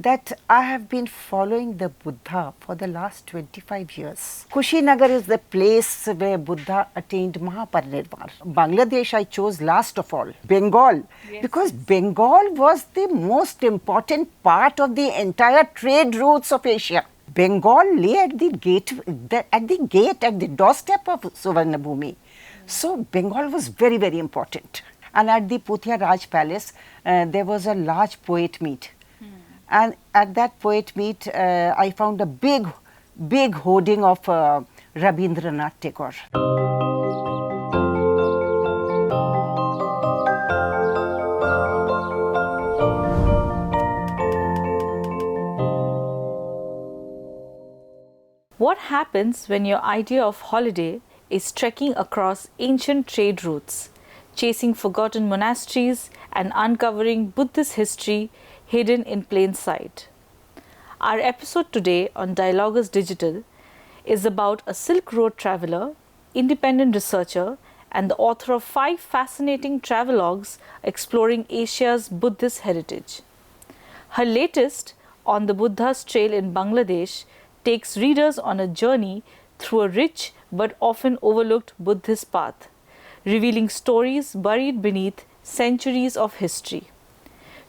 that I have been following the Buddha for the last 25 years. Kushinagar is the place where Buddha attained Mahaparinirvana. Bangladesh I chose last of all. Bengal, because Bengal was the most important part of the entire trade routes of Asia. Bengal lay at the doorstep of Suvarnabhumi. So Bengal was very, very important. And at the Puthia Raj Palace, there was a large poet meet. And at that poet meet, I found a big hoarding of Rabindranath Tagore. What happens when your idea of holiday is trekking across ancient trade routes, chasing forgotten monasteries and uncovering Buddhist history hidden in plain sight? Our episode today on Dialogus Digital is about a Silk Road traveler, independent researcher, and the author of 5 fascinating travelogues exploring Asia's Buddhist heritage. Her latest, On the Buddha's Trail in Bangladesh, takes readers on a journey through a rich but often overlooked Buddhist path, revealing stories buried beneath centuries of history.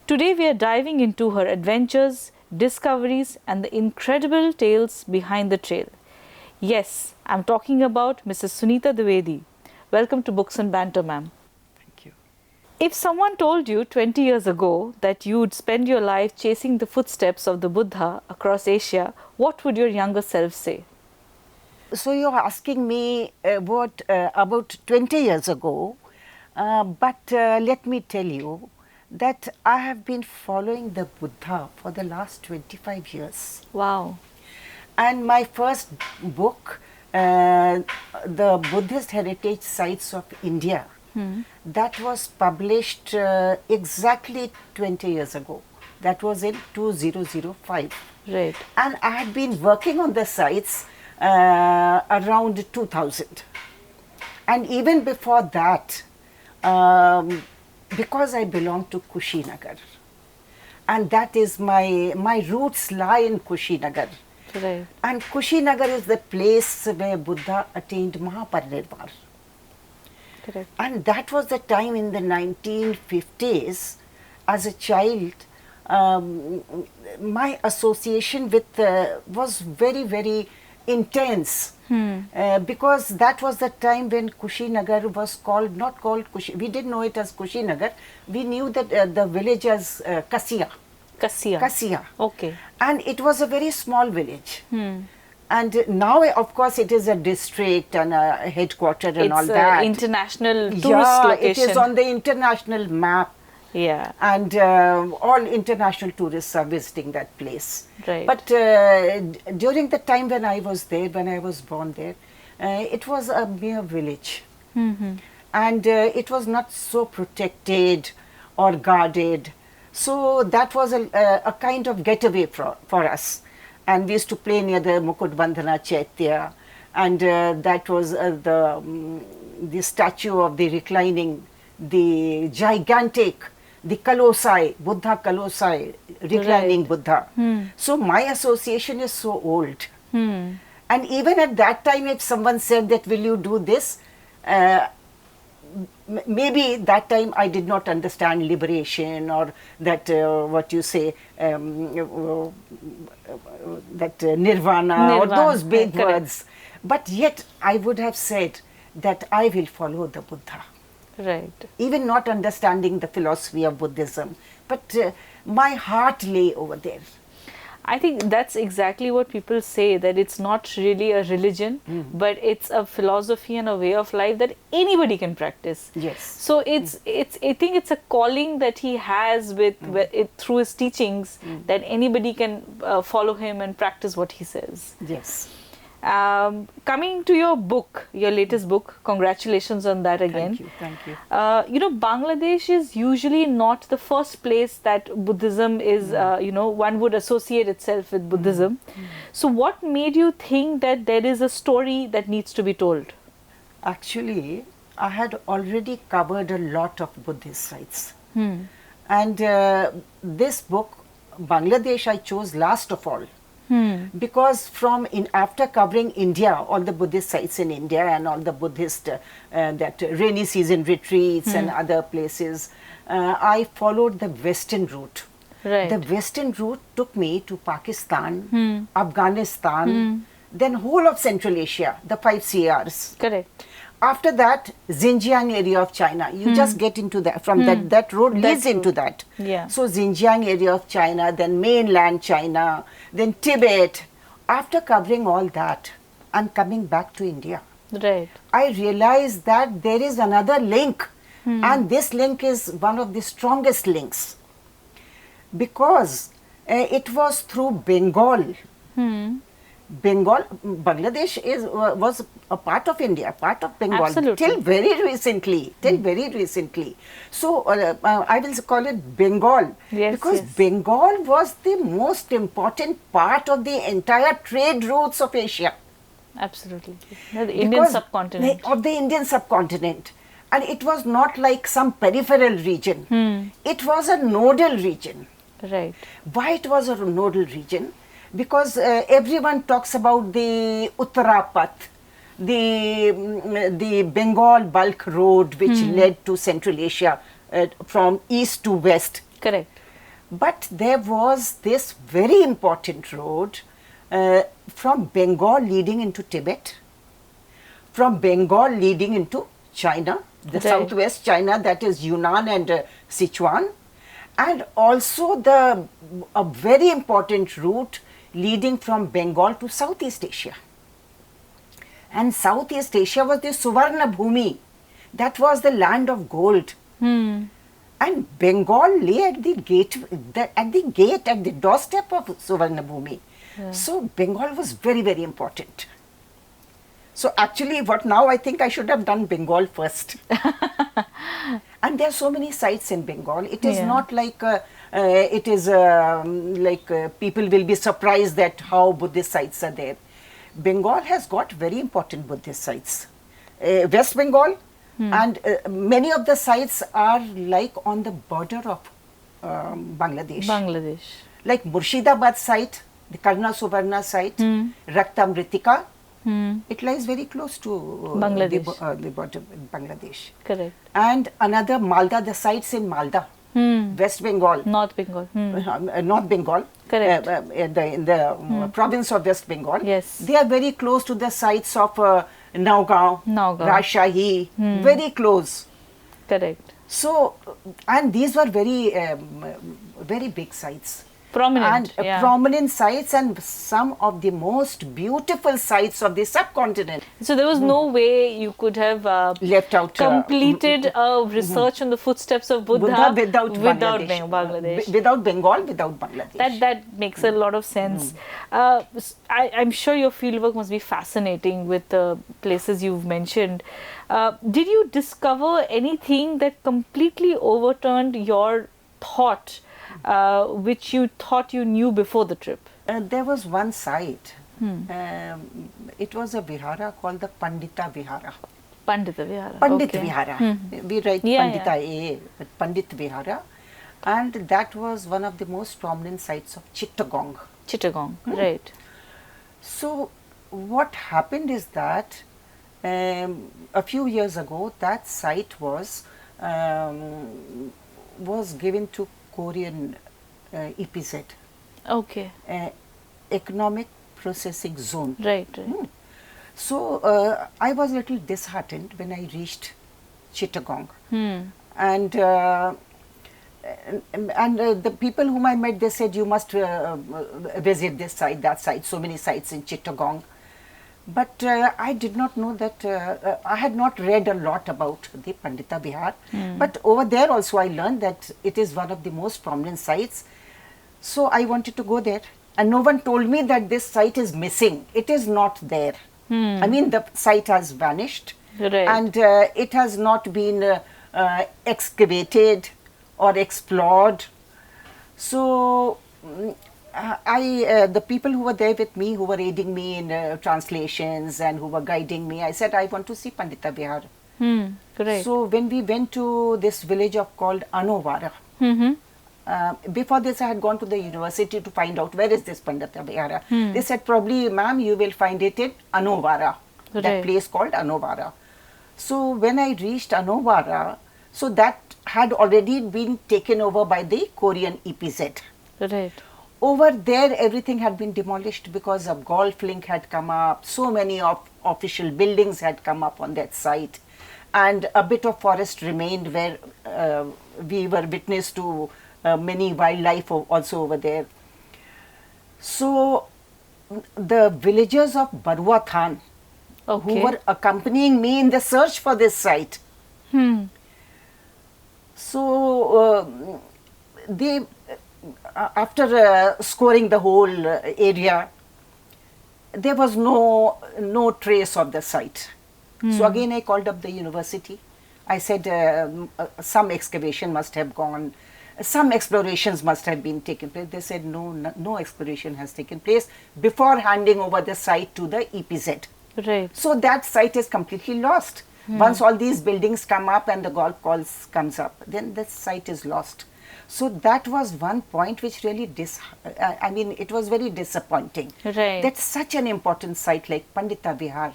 Today we are diving into her adventures, discoveries, and the incredible tales behind the trail. Yes, I'm talking about Mrs. Sunita Dwivedi. Welcome to Books and Banter, ma'am. Thank you. If someone told you 20 years ago that you would spend your life chasing the footsteps of the Buddha across Asia, what would your younger self say? So you're asking me about 20 years ago, but let me tell you that I have been following the Buddha for the last 25 years. Wow. And my first book, The Buddhist Heritage Sites of India, that was published exactly 20 years ago. That was in 2005. Right. And I had been working on the sites around 2000. And even before that, because I belong to Kushinagar, and that is my roots lie in Kushinagar. Right. And Kushinagar is the place where Buddha attained Mahaparinirvana. Correct. And that was the time in the 1950s. As a child, my association with was very, very intense. Because that was the time when Kushinagar was not called Kushinagar. We didn't know it as Kushinagar. We knew that the village as Kasia. Kasia. Okay. And it was a very small village. And now, of course, it is a district and a headquarter and all that. It's an international tourist location. It is on the international map. Yeah. And all international tourists are visiting that place. Right. But during the time when I was there, when I was born there, it was a mere village. And it was not so protected or guarded. So that was a kind of getaway for us. And we used to play near the Mukutbandhana Chaitya. And that was the statue of the reclining, the gigantic, the Kalosai, Buddha Kalosai, reclining Buddha. So my association is so old. And even at that time, if someone said that, will you do this? Maybe that time I did not understand liberation or that, what you say, that nirvana or those big words. But yet I would have said that I will follow the Buddha. Right. Even not understanding the philosophy of Buddhism, but my heart lay over there. I think that's exactly what people say, that it's not really a religion, but it's a philosophy and a way of life that anybody can practice. Yes. So I think it's a calling that he has through his teachings, that anybody can follow him and practice what he says. Yes. Coming to your book, your latest book, congratulations on that again. Thank you. Bangladesh is usually not the first place that Buddhism is, one would associate itself with Buddhism. So what made you think that there is a story that needs to be told? Actually, I had already covered a lot of Buddhist sites. And this book Bangladesh I chose last of all. Because after covering India, all the Buddhist sites in India and all the Buddhist that rainy season retreats and other places, I followed the western route. Right. The western route took me to Pakistan, Afghanistan, then whole of Central Asia, the 5 CRs. Correct. After that, Xinjiang area of China. You just get into that. From that road leads into that. Yeah. So Xinjiang area of China, then mainland China, then Tibet. After covering all that and coming back to India, Right. I realized that there is another link. And this link is one of the strongest links. Because it was through Bengal. Bangladesh was a part of India, part of Bengal. Absolutely. Till very recently. So I will call it Bengal. Yes, because yes. Bengal was the most important part of the entire trade routes of Asia. Absolutely. The Indian subcontinent. Of the Indian subcontinent. And it was not like some peripheral region. It was a nodal region. Right. Why it was a nodal region? Because everyone talks about the Uttarapath, the Bengal bulk road which led to Central Asia from east to west. Correct. But there was this very important road from Bengal leading into Tibet, from Bengal leading into China, the Right. southwest China, that is Yunnan and Sichuan, and also a very important route leading from Bengal to Southeast Asia. And Southeast Asia was the Suvarnabhumi. That was the land of gold. And Bengal lay at the gate, at the doorstep of Suvarnabhumi. So Bengal was very, very important. So actually, now I think I should have done Bengal first. And there are so many sites in Bengal. It is not like people will be surprised that how Buddhist sites are there. Bengal has got very important Buddhist sites. West Bengal, and many of the sites are like on the border of Bangladesh. Like Murshidabad site, the Karna Suvarna site, Raktamritika. It lies very close to Bangladesh. the border with Bangladesh. Correct. And another Malda, the sites in Malda, West Bengal. North Bengal. North Bengal. Correct. In the province of West Bengal. Yes. They are very close to the sites of Nagaon, Rajshahi, very close. Correct. So, and these were very big sites. Prominent. And prominent sites and some of the most beautiful sites of the subcontinent. So there was no way you could have left out completed a research on the footsteps of Buddha without Bangladesh. Without Bengal, without Bangladesh. That makes a lot of sense. I'm sure your fieldwork must be fascinating with the places you've mentioned. Did you discover anything that completely overturned your thought, which you thought you knew before the trip? There was one site. It was a vihara called the Pandita Vihara. Pandita Vihara. Pandit Okay. Vihara. We write Pandita A, but Pandit Vihara. And that was one of the most prominent sites of Chittagong. Chittagong, right. So what happened is that a few years ago, that site was given to Korean EPZ, Okay. Economic Processing Zone. Right. So I was a little disheartened when I reached Chittagong. And the people whom I met, they said, you must visit this site, that site, so many sites in Chittagong. But I did not know that, I had not read a lot about the Pandita Vihar. But over there also I learned that it is one of the most prominent sites. So I wanted to go there. And no one told me that this site is missing. It is not there. I mean, the site has vanished. Right. And it has not been excavated or explored. So the people who were there with me, who were aiding me in translations and who were guiding me, I said, I want to see Pandita Vihar. Correct. So when we went to this village called Anovara, before this I had gone to the university to find out where is this Pandita Vihara. They said, probably ma'am you will find it in Anovara, that Right. place called Anovara. So when I reached Anovara, so that had already been taken over by the Korean EPZ. Right. Over there, everything had been demolished because a golf link had come up. So many official buildings had come up on that site. And a bit of forest remained where we were witness to many wildlife also over there. So the villagers of Barua Than, who Okay. were accompanying me in the search for this site, so they, after scoring the whole area, there was no trace of the site. So again I called up the university. I said some excavation must have gone, some explorations must have been taken place. They said no exploration has taken place before handing over the site to the EPZ. Right. So that site is completely lost. Once all these buildings come up and the golf course comes up, then the site is lost. So that was one point which really, it was very disappointing. Right. That such an important site like Pandita Vihar,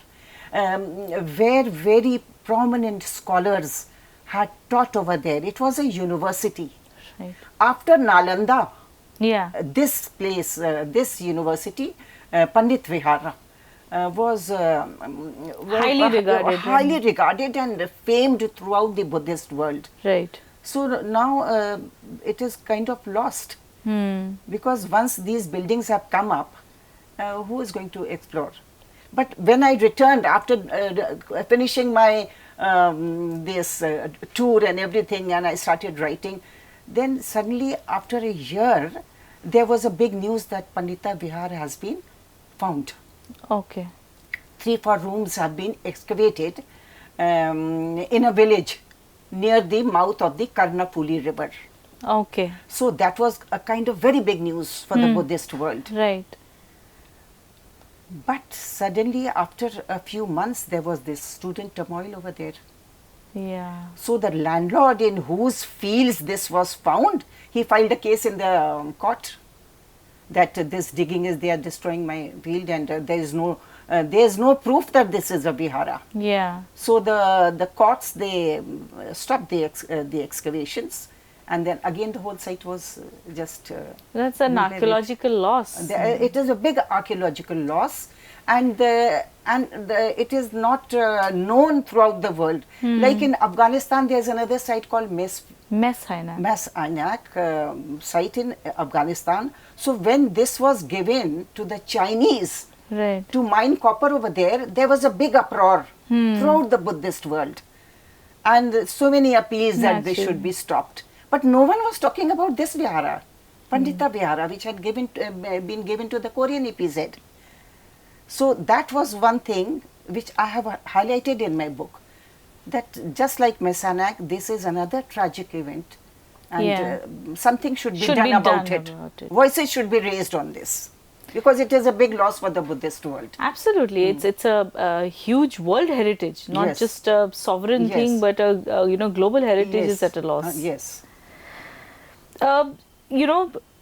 where very prominent scholars had taught over there. It was a university. Right. After Nalanda, Yeah. this place, this university, Pandit Vihara, was highly regarded and famed throughout the Buddhist world. Right. So now it is kind of lost, because once these buildings have come up, who is going to explore? But when I returned after finishing my this tour and everything, and I started writing, then suddenly after a year, there was a big news that Pandita Vihar has been found. Okay. 3-4 rooms have been excavated in a village near the mouth of the Karnapuli river. Okay. So that was a kind of very big news for the Buddhist world. Right. But suddenly after a few months, there was this student turmoil over there. Yeah. So the landlord in whose fields this was found, he filed a case in the court that this digging is, they are destroying my field, and there is no proof that this is a vihara. Yeah. So the courts, they stopped the excavations, and then again the whole site was just That's an rebuilt. archaeological loss. It is a big archaeological loss, and it is not known throughout the world. Like in Afghanistan, there is another site called Mess Haina. Mas Ainak site in Afghanistan. So when this was given to the Chinese Right. to mine copper over there, there was a big uproar throughout the Buddhist world, and so many appeals that they should be stopped. But no one was talking about this vihara, Pandita Vihara, which had been given to the Korean EPZ. So that was one thing which I have highlighted in my book, that just like Mesanak, this is another tragic event, and something should be done about it. Voices should be raised on this, because it is a big loss for the Buddhist world. Absolutely, it's a huge world heritage, not Yes. just a sovereign thing, but a global heritage is at a loss. Yes.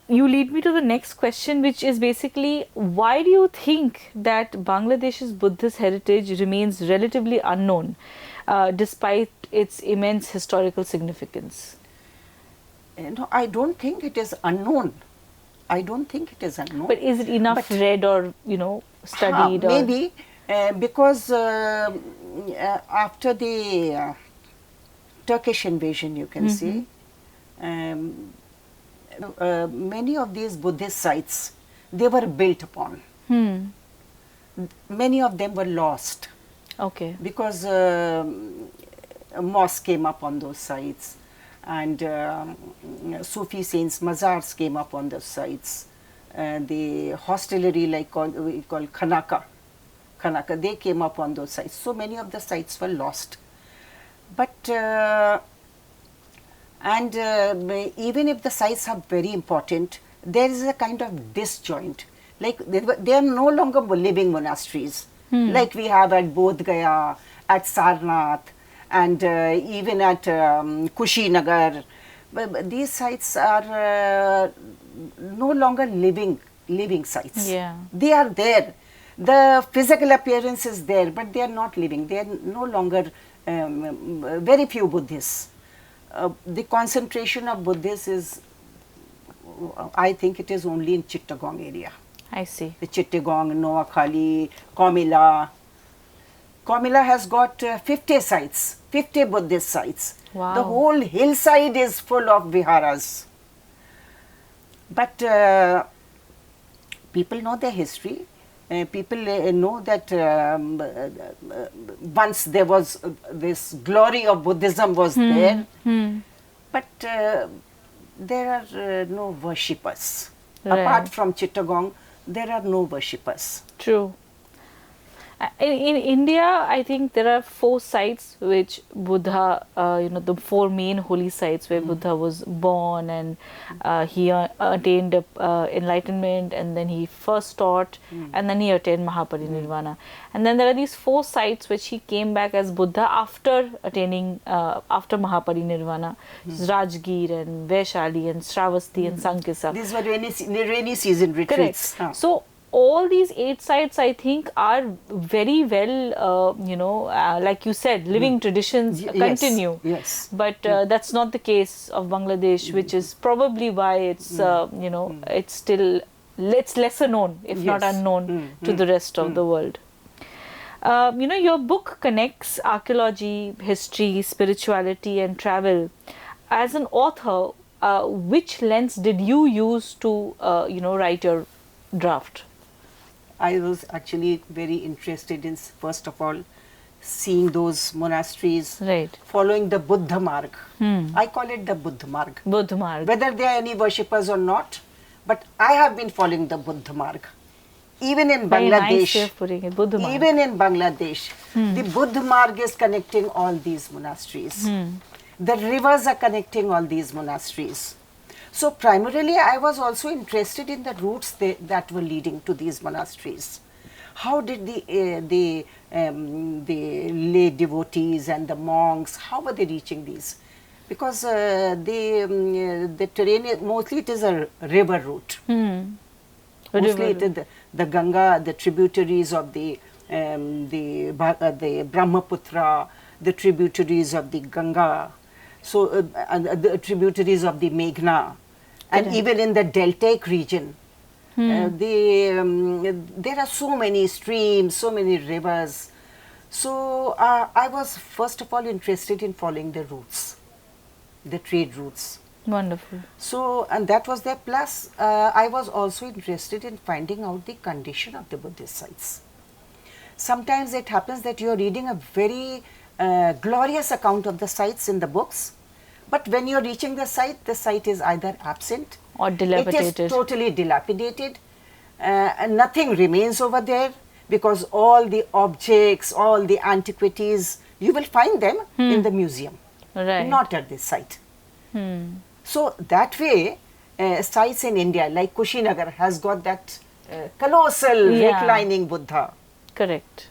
You lead me to the next question, which is basically, why do you think that Bangladesh's Buddhist heritage remains relatively unknown, despite its immense historical significance? I don't think it is unknown. I don't think it is unknown. But is it enough read or studied? Maybe because after the Turkish invasion, you can say, many of these Buddhist sites, they were built upon. Many of them were lost. Okay. Because a mosque came up on those sites, and Sufi saints' mazars came up on those sites. The hostelry, we call Khanaka, they came up on those sites. So many of the sites were lost. But even if the sites are very important, there is a kind of disjoint. Like they are no longer living monasteries, like we have at Bodh Gaya, at Sarnath, and even at Kushinagar. these sites are no longer living sites. Yeah. They are there. The physical appearance is there, but they are not living. They are no longer very few Buddhists. The concentration of Buddhists is, I think it is only in Chittagong area. I see. The Chittagong, Noakhali, Komila. Komila has got 50 sites, 50 Buddhist sites. Wow. The whole hillside is full of viharas. But people know their history. People know that once there was this glory of Buddhism was there. But there are no worshippers. Right. Apart from Chittagong, there are no worshippers. True. In India, I think there are 4 sites which Buddha, the 4 main holy sites where Buddha was born, and he attained enlightenment, and then he first taught, and then he attained Mahaparinirvana. And then there are these 4 sites which he came back as Buddha after attaining, after Mahaparinirvana. Rajgir and Vaishali and Shravasti and Sankesa. These were rainy season retreats. Correct. So all these 8 sites, I think, are very well, like you said, living traditions continue. Yes. But that's not the case of Bangladesh, which is probably why it's, it's still, it's lesser known, if not unknown, to the rest of the world. Your book connects archaeology, history, spirituality, and travel. As an author, which lens did you use to, write your draft? I was actually very interested in, first of all, seeing those monasteries, Right. following the Buddha Marg. I call it the Buddha Marg. Buddha Marg. Whether there are any worshippers or not, but I have been following the Buddha Marg. Even in Very nice Bangladesh, way of putting it, Buddha Marg. even in Bangladesh, the Buddha Marg is connecting all these monasteries. The rivers are connecting all these monasteries. So primarily, I was also interested in the routes that were leading to these monasteries. How did the lay devotees and the monks, how were they reaching these? Because the terrain, mostly it is a river route. Mostly it is the Ganga, the tributaries of the Brahmaputra, the tributaries of the Ganga, so the tributaries of the Meghna. And even in the deltaic region, there are so many streams, so many rivers. So I was first of all interested in following the routes, the trade routes. Wonderful. So, and that was there. Plus, I was also interested in finding out the condition of the Buddhist sites. Sometimes it happens that you are reading a very glorious account of the sites in the books, but when you are reaching the site is either absent Or dilapidated. It is totally dilapidated, and nothing remains over there, because all the objects, all the antiquities, you will find them in the museum, Right. not at this site. So that way, sites in India like Kushinagar has got that colossal reclining Buddha. Correct.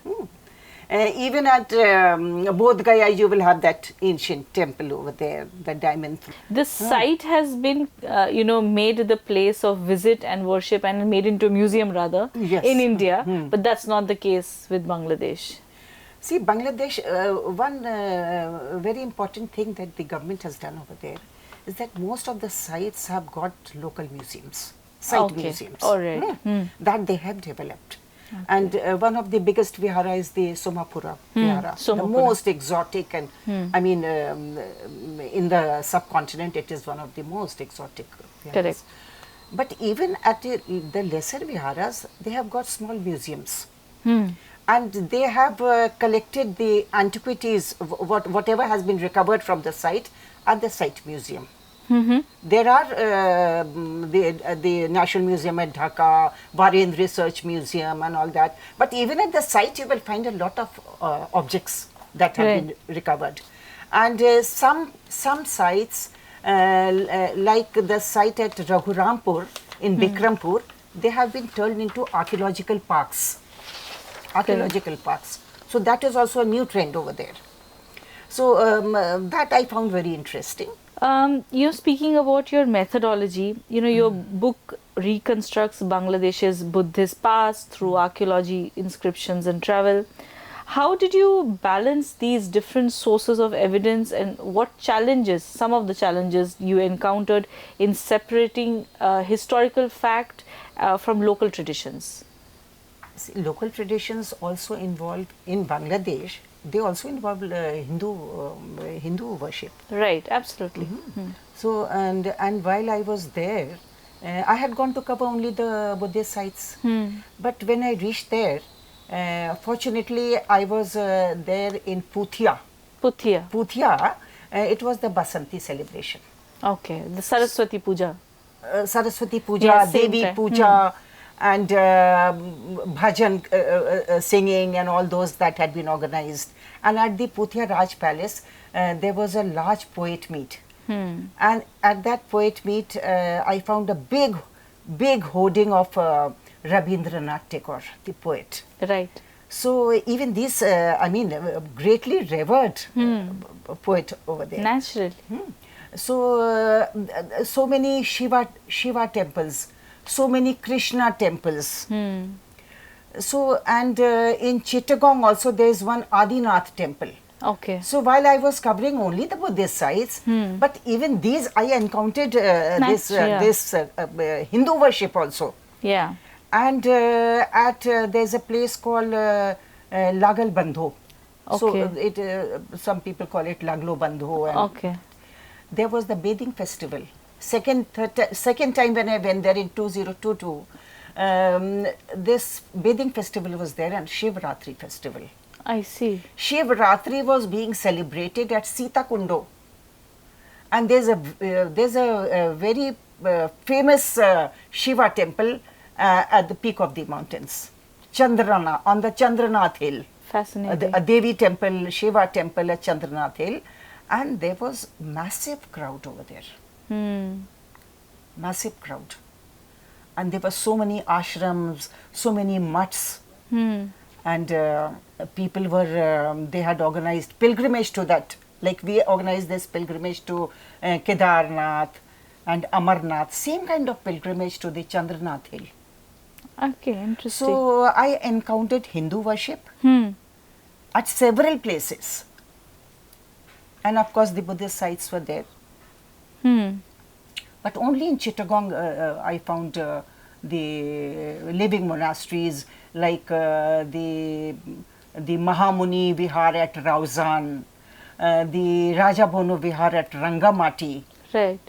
Even at Bodh Gaya, you will have that ancient temple over there, the diamond. This site has been, made the place of visit and worship, and made into a museum rather, in India. But that's not the case with Bangladesh. See, Bangladesh, one very important thing that the government has done over there is that most of the sites have got local museums, site museums. All right. That they have developed. And one of the biggest vihara is the Somapura vihara, the most exotic, and I mean, in the subcontinent, it is one of the most exotic viharas. Correct. But even at the lesser viharas, they have got small museums. And they have collected the antiquities, whatever has been recovered from the site, at the site museum. There are the National Museum at Dhaka, Varendra Research Museum and all that. But even at the site, you will find a lot of objects that have been recovered. And some sites, like the site at Raghurampur in Bikrampur, they have been turned into archaeological parks. So that is also a new trend over there. So that I found very interesting. Speaking about your methodology, your book reconstructs Bangladesh's Buddhist past through archaeology, inscriptions, and travel. How did you balance these different sources of evidence, and what challenges, some of the challenges you encountered in separating historical fact from local traditions? See, local traditions also involved in Bangladesh. They also involve Hindu worship. Right, absolutely. So and while I was there, I had gone to cover only the Buddhist sites. But when I reached there, fortunately, I was there in Puthia. Puthia. Puthia, it was the Basanti celebration. Okay, the Saraswati Puja. Saraswati Puja, Yeah, same Devi time. Puja, and bhajan singing and all those that had been organized. And at the Puthia Raj Palace, there was a large poet meet. And at that poet meet, I found a big hoarding of Rabindranath Tagore, the poet. Right. So even these, greatly revered poet over there. Naturally. So, so many Shiva temples, so many Krishna temples. So, and in Chittagong also there is one Adinath temple. Okay. So, while I was covering only the Buddhist sites, but even these I encountered this Hindu worship also. Yeah. And there's a place called Lagal Bandho. Okay. So, some people call it Laglo Bandho. And Okay. there was the bathing festival. Second time when I went there in 2022, this bathing festival was there, and Shivratri festival. I see. Shivratri was being celebrated at Sita Kundo, and there's a very famous Shiva temple at the peak of the mountains, Chandrana, on the Chandranath hill. Fascinating. A Devi temple, Shiva temple at Chandranath hill, and there was massive crowd over there. Massive crowd. And there were so many ashrams, so many mutts. And people were, they had organized pilgrimage to that. Like we organized this pilgrimage to Kedarnath and Amarnath, same kind of pilgrimage to the Chandranath hill. Okay, interesting. So I encountered Hindu worship at several places. And of course the Buddhist sites were there. But only in Chittagong I found the living monasteries like the Mahamuni Vihar at Rauzan, the Raja Bono Vihar at Rangamati. Right.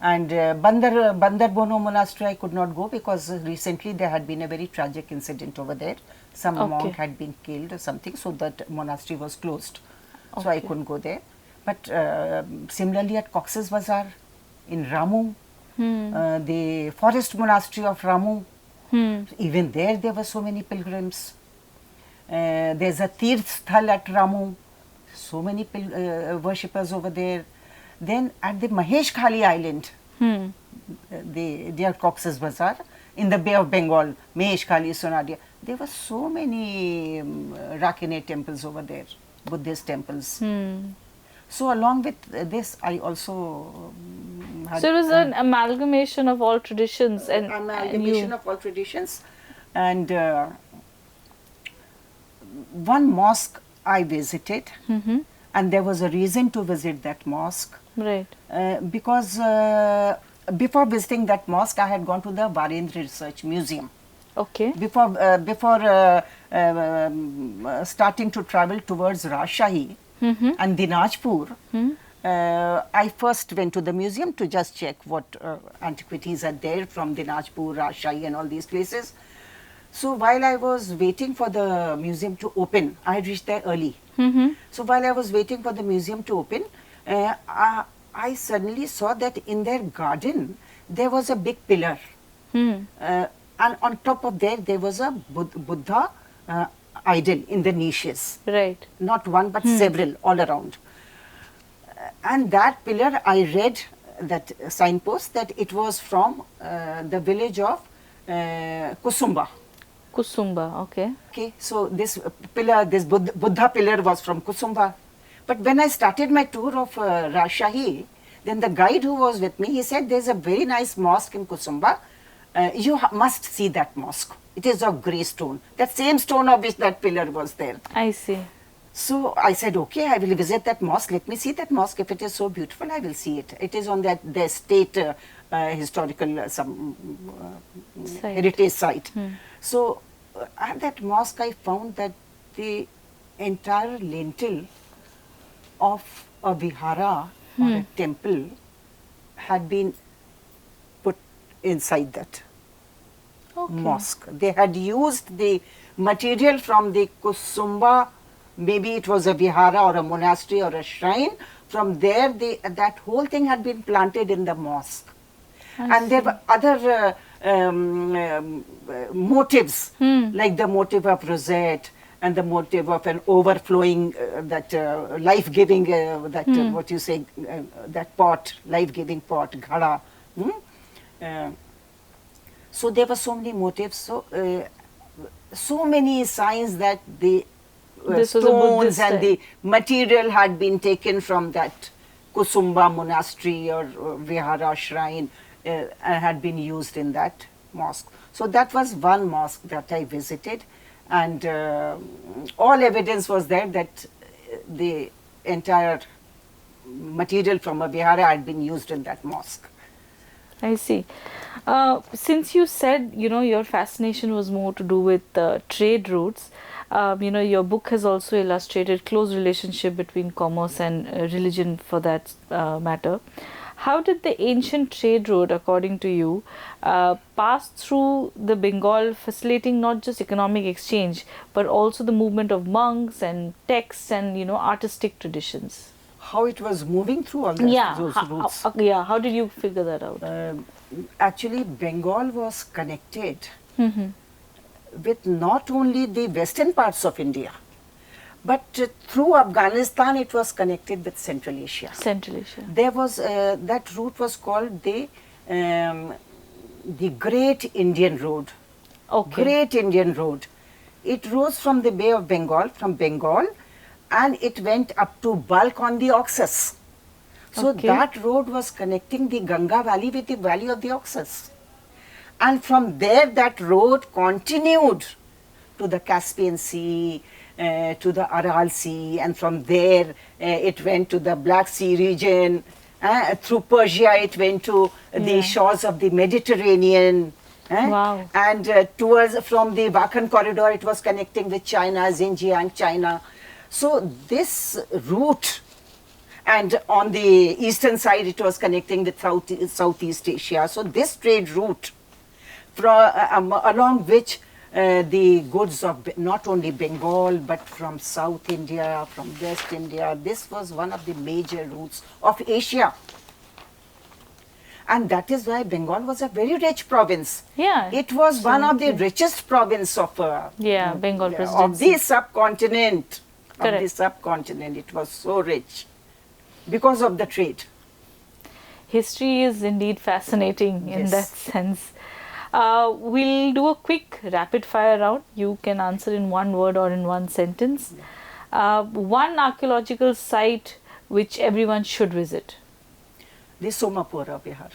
And Bandar Bono Monastery I could not go because recently there had been a very tragic incident over there. Some monk had been killed or something, so that monastery was closed. So I couldn't go there. But similarly at Cox's Bazar, in Ramu, the forest monastery of Ramu, even there were so many pilgrims. There's a Tirth Sthal at Ramu, so many worshippers over there. Then at the Mahesh Khali Island, near Cox's Bazar, in the Bay of Bengal, Mahesh Khali, Sonadia, there were so many Rakine temples over there, Buddhist temples. So along with this, I also had... So it was an amalgamation of all traditions. And amalgamation of all traditions. And one mosque I visited, and there was a reason to visit that mosque. Right. Because before visiting that mosque, I had gone to the Varendra Research Museum. Okay. Before starting to travel towards Rajshahi and Dinajpur, I first went to the museum to just check what antiquities are there from Dinajpur, Rajshahi and all these places. So while I was waiting for the museum to open, I had reached there early. So while I was waiting for the museum to open, I suddenly saw that in their garden there was a big pillar. And on top of there was a Buddha idol in the niches. Right. Not one but several all around. And that pillar, I read that signpost that it was from the village of Kusumba. Kusumba, okay. Okay, so this pillar, this Buddha pillar was from Kusumba. But when I started my tour of Rajshahi, Then the guide who was with me, he said, there's a very nice mosque in Kusumba. You must see that mosque. It is of grey stone. That same stone of which that pillar was there. I see. So I said, okay, I will visit that mosque. Let me see that mosque. If it is so beautiful, I will see it. It is on the state historical heritage site. So at that mosque, I found that the entire lintel of a vihara or a temple had been put inside that mosque. They had used the material from the Kusumba, maybe it was a vihara or a monastery or a shrine. From there, that whole thing had been planted in the mosque. And there were other motives, like the motive of rosette and the motive of an overflowing, life-giving, what you say, that pot, life-giving pot, ghada. So there were so many motives, so many signs that the stones and the material had been taken from that Kusumba monastery or vihara shrine and had been used in that mosque. So that was one mosque that I visited, and all evidence was there that the entire material from a vihara had been used in that mosque. I see. Since you said, your fascination was more to do with trade routes, your book has also illustrated close relationship between commerce and religion for that matter. How did the ancient trade route, according to you, pass through the Bengal, facilitating not just economic exchange, but also the movement of monks and texts and, artistic traditions? How it was moving through all those routes? How did you figure that out? Actually, Bengal was connected with not only the western parts of India, but through Afghanistan it was connected with Central Asia. Central Asia. There was, that route was called the Great Indian Road. Okay. Great Indian Road. It rose from the Bay of Bengal, and it went up to Balk on the Oxus. So that road was connecting the Ganga Valley with the Valley of the Oxus. And from there, that road continued to the Caspian Sea, to the Aral Sea, and from there it went to the Black Sea region. Through Persia, it went to the shores of the Mediterranean. Wow. And from the Wakhan corridor, it was connecting with China, Xinjiang, China. So this route, and on the eastern side, it was connecting with Southeast Asia. So this trade route, along which the goods of not only Bengal, but from South India, from West India, this was one of the major routes of Asia. And that is why Bengal was a very rich province. Yeah. It was one of the richest province of Bengal presidency. of the subcontinent. Correct. Of the subcontinent. It was so rich because of the trade. History is indeed fascinating in that sense. We'll do a quick rapid fire round. You can answer in one word or in one sentence. One archaeological site which everyone should visit. The Somapura Vihar.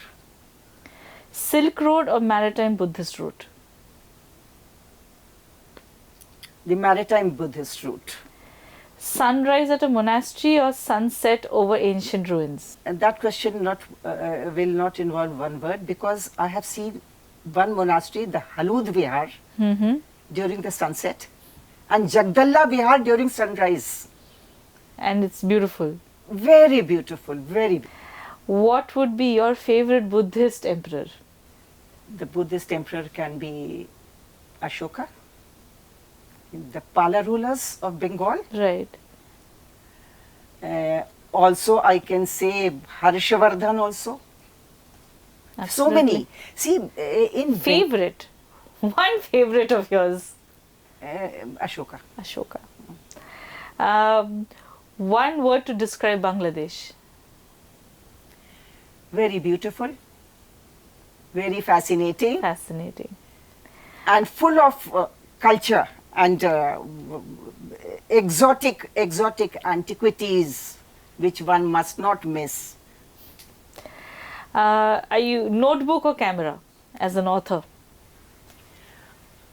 Silk Road or Maritime Buddhist route? The Maritime Buddhist route. Sunrise at a monastery or sunset over ancient ruins? And that question will not involve one word, because I have seen one monastery, the Halud Vihar, during the sunset, and Jagdalla Vihar during sunrise. And it's beautiful. Very beautiful, very beautiful. What would be your favorite Buddhist emperor? The Buddhist emperor can be Ashoka, the Pala rulers of Bengal. Right. Also, I can say Harshavardhan also. Absolutely. So many. See, in favorite. One favorite of yours. Ashoka. Ashoka. One word to describe Bangladesh. Very beautiful. Very fascinating. Fascinating. And full of culture and exotic antiquities which one must not miss. Are you notebook or camera as an author?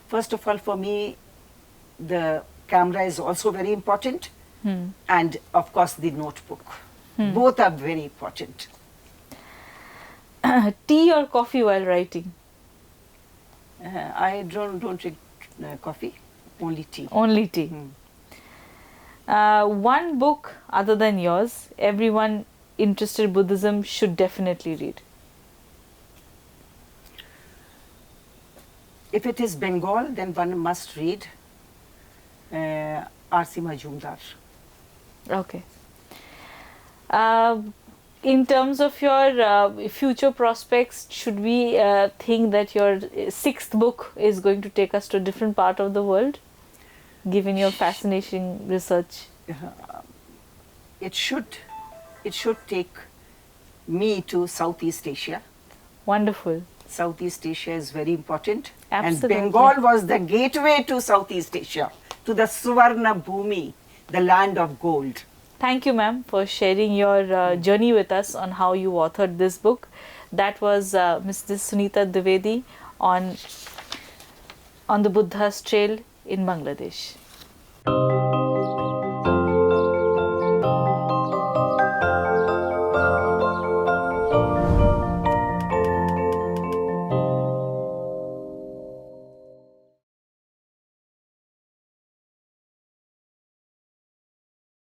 First of all, for me, the camera is also very important, and of course the notebook. Both are very important. Tea or coffee while writing? I don't drink coffee, only tea. Only tea. One book other than yours, everyone interested in Buddhism should definitely read. If it is Bengal, then one must read R.C. Majumdar. Okay. In terms of your future prospects, should we think that your sixth book is going to take us to a different part of the world, given your fascinating research? It should take me to Southeast Asia. Wonderful. Southeast Asia is very important. Absolutely. And Bengal was the gateway to Southeast Asia, to the Suvarnabhumi, the land of gold. Thank you, ma'am, for sharing your journey with us on how you authored this book. That was Mrs. Sunita Dwivedi on the Buddha's trail in Bangladesh.